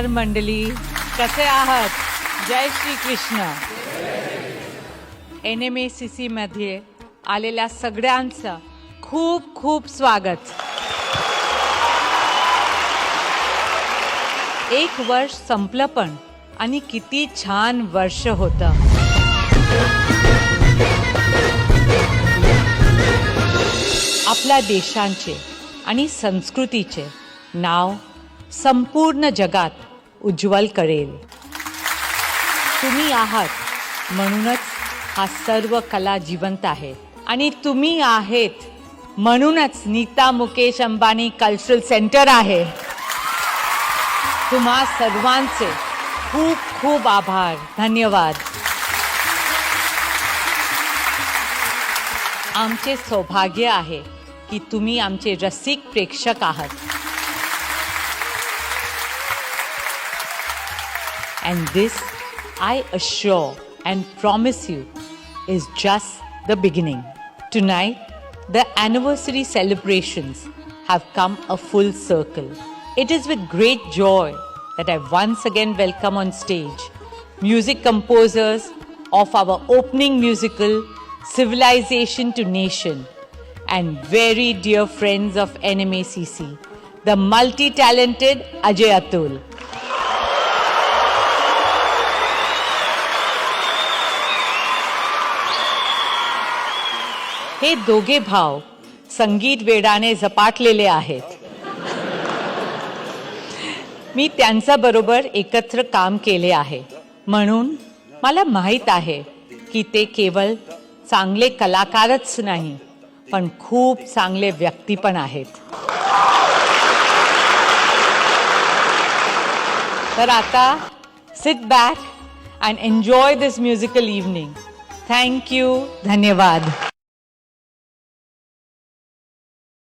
नमस्कार मंडळी, कसे आहात? जय श्री कृष्ण. NMACC मध्ये आलेल्या सगळ्यांचं खूप खूप स्वागत. एक वर्ष संपलं पण आणि किती छान वर्ष होतं. आपल्या देशांचे आणि संस्कृतीचे नाव संपूर्ण जगात उज्ज्वल करेल. तुम्ही आहात म्हणूनच हा सर्व कला जिवंत आहे आणि तुम्ही आहेत म्हणूनच नीता मुकेश अंबानी कल्चरल सेंटर आहे. तुम्हा सर्वांचे खूप खूप आभार. धन्यवाद. आमचे सौभाग्य आहे की तुम्ही आमचे रसिक प्रेक्षक आहात. And this, I assure and promise you, is just the beginning. Tonight, the anniversary celebrations have come a full circle. It is with great joy that I once again welcome on stage music composers of our opening musical, Civilization to Nation, and very dear friends of NMACC, the multi-talented Ajay Atul. हे दोघे भाव संगीत वेडाने झपाटलेले आहेत. मी त्यांच्याबरोबर एकत्र काम केले आहे म्हणून मला माहीत आहे की ते केवळ चांगले कलाकारच नाही पण खूप चांगले व्यक्ती पण आहेत. तर आता sit back and enjoy this musical evening. Thank you. धन्यवाद.